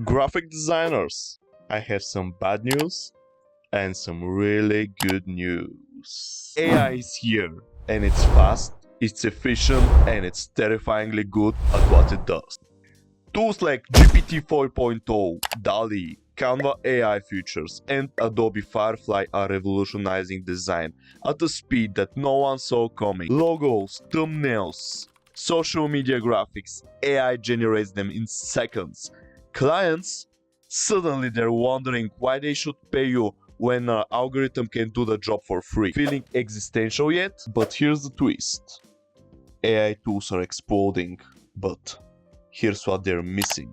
Graphic designers, I have some bad news and some really good news. AI is here, and it's fast, it's efficient, and it's terrifyingly good at what it does. Tools like GPT 4.0, DALL-E, Canva AI features, and Adobe Firefly are revolutionizing design at a speed that no one saw coming. Logos, thumbnails, social media graphics, AI generates them in seconds. Clients, suddenly they're wondering why they should pay you when an algorithm can do the job for free. Feeling existential yet? But here's the twist. AI tools are exploding, but here's what they're missing.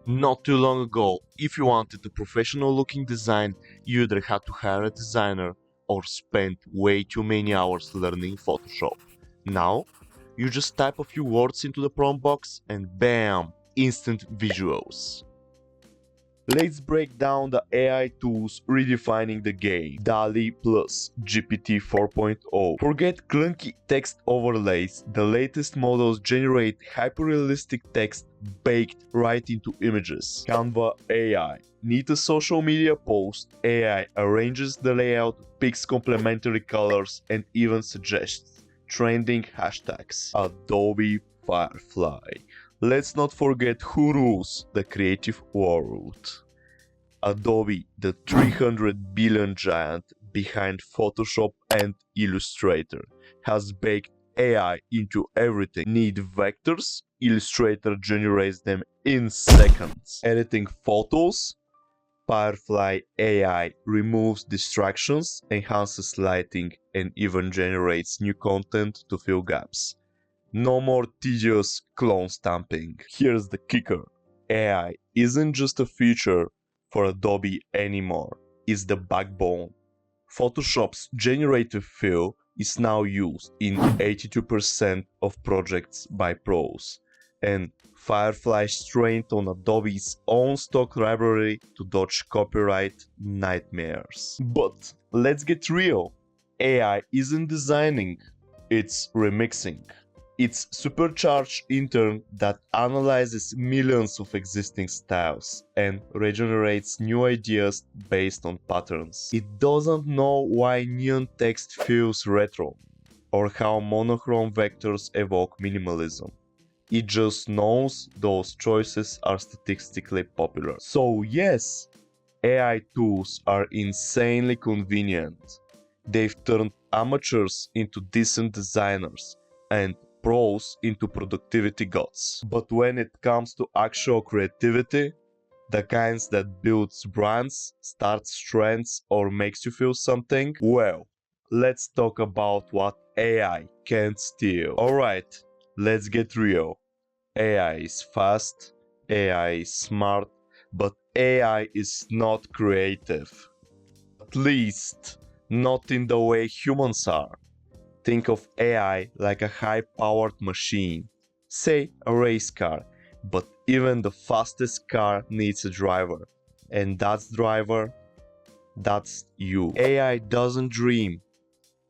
Not too long ago, if you wanted a professional looking design, you either had to hire a designer or spend way too many hours learning Photoshop. Now, you just type a few words into the prompt box and bam, instant visuals. Let's break down the AI tools redefining the game. DALL-E plus GPT 4.0. Forget clunky text overlays. The latest models generate hyper-realistic text baked right into images. Canva AI. Need a social media post? AI arranges the layout, picks complementary colors, and even suggests trending hashtags. Adobe Firefly. Let's not forget who rules the creative world. Adobe, the 300 billion giant behind Photoshop and Illustrator, has baked AI into everything. Need vectors? Illustrator generates them in seconds. Editing photos? Firefly AI removes distractions, enhances lighting, and even generates new content to fill gaps. No more tedious clone stamping. Here's the kicker. AI isn't just a feature for Adobe anymore, it's the backbone. Photoshop's generative fill is now used in 82% of projects by pros, and Firefly's trained on Adobe's own stock library to dodge copyright nightmares. But let's get real. AI isn't designing, it's remixing. It's supercharged intern that analyzes millions of existing styles and regenerates new ideas based on patterns. It doesn't know why neon text feels retro or how monochrome vectors evoke minimalism. It just knows those choices are statistically popular. So yes, AI tools are insanely convenient. They've turned amateurs into decent designers and pros into productivity gods. But when it comes to actual creativity, the kinds that builds brands, starts trends, or makes you feel something, well, let's talk about what AI can't steal. Alright, let's get real. AI is fast, AI is smart, but AI is not creative. At least, not in the way humans are. Think of AI like a high-powered machine, say a race car, but even the fastest car needs a driver, and that driver, that's you. AI doesn't dream,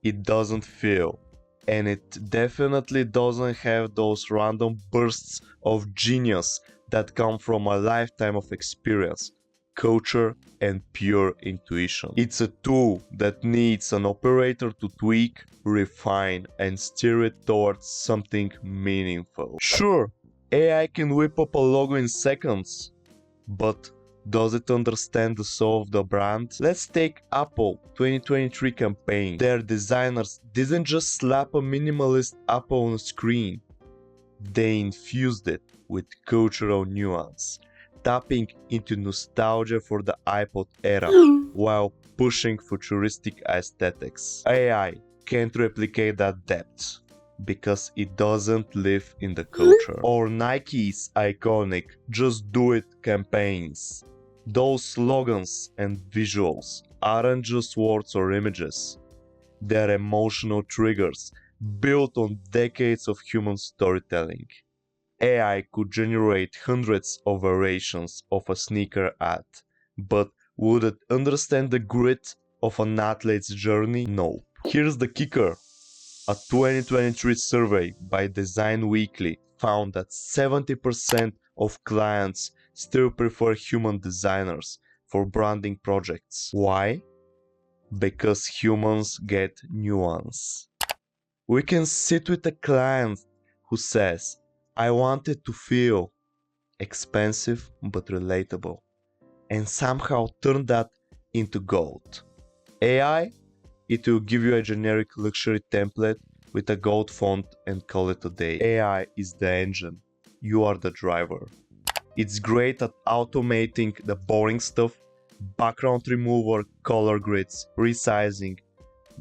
it doesn't feel, and it definitely doesn't have those random bursts of genius that come from a lifetime of experience, culture, and pure intuition. It's a tool that needs an operator to tweak, refine, and steer it towards something meaningful. Sure, AI can whip up a logo in seconds, but does it understand the soul of the brand? Let's take Apple 2023 campaign. Their designers didn't just slap a minimalist apple on a screen. They infused it with cultural nuance, tapping into nostalgia for the iPod era while pushing futuristic aesthetics. AI can't replicate that depth because it doesn't live in the culture. Or Nike's iconic "Just Do It" campaigns. Those slogans and visuals aren't just words or images. They're emotional triggers built on decades of human storytelling. AI could generate hundreds of variations of a sneaker ad, but would it understand the grit of an athlete's journey? No. Here's the kicker. A 2023 survey by Design Weekly found that 70% of clients still prefer human designers for branding projects. Why? Because humans get nuance. We can sit with a client who says, I want it to feel expensive but relatable, and somehow turn that into gold. AI, it will give you a generic luxury template with a gold font and call it a day. AI is the engine, you are the driver. It's great at automating the boring stuff, background remover, color grids, resizing,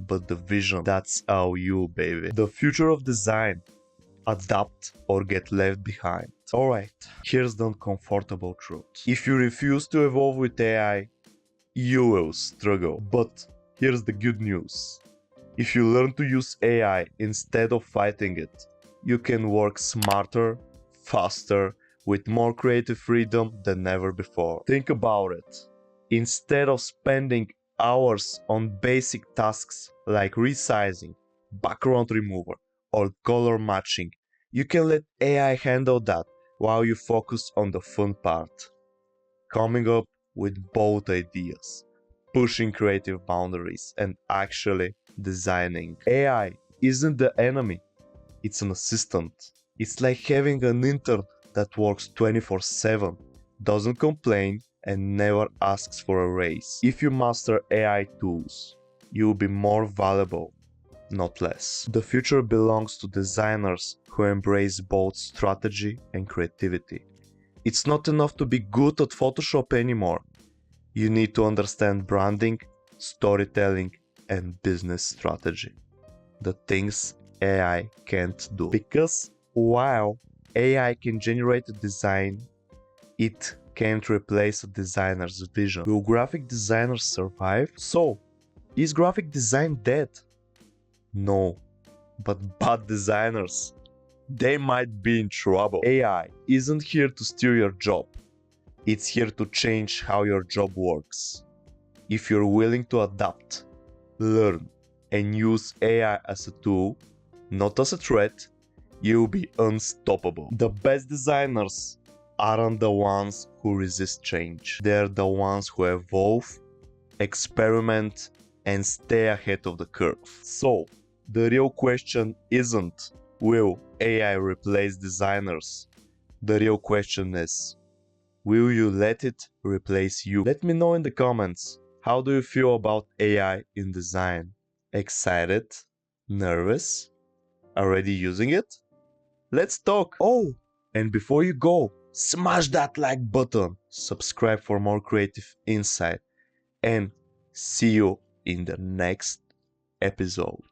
but the vision, that's all you, baby. The future of design, adapt or get left behind. Alright, here's the uncomfortable truth. If you refuse to evolve with AI, you will struggle. But here's the good news. If you learn to use AI instead of fighting it, you can work smarter, faster, with more creative freedom than ever before. Think about it. Instead of spending hours on basic tasks like resizing, background remover, or color matching, you can let AI handle that while you focus on the fun part. Coming up with bold ideas, pushing creative boundaries, and actually designing. AI isn't the enemy, it's an assistant. It's like having an intern that works 24/7, doesn't complain, and never asks for a raise. If you master AI tools, you will be more valuable, not less. The future belongs to designers who embrace both strategy and creativity. It's not enough to be good at Photoshop anymore. You need to understand branding, storytelling, and business strategy. The things AI can't do. Because while AI can generate a design, it can't replace a designer's vision. Will graphic designers survive? So, is graphic design dead? No, but bad designers, they might be in trouble. AI isn't here to steal your job. It's here to change how your job works. If you're willing to adapt, learn, and use AI as a tool, not as a threat, you'll be unstoppable. The best designers aren't the ones who resist change. They're the ones who evolve, experiment, and stay ahead of the curve. So, the real question isn't, will AI replace designers? The real question is, will you let it replace you? Let me know in the comments, how do you feel about AI in design? Excited? Nervous? Already using it? Let's talk! Oh, and before you go, smash that like button, subscribe for more creative insight, and see you in the next episode.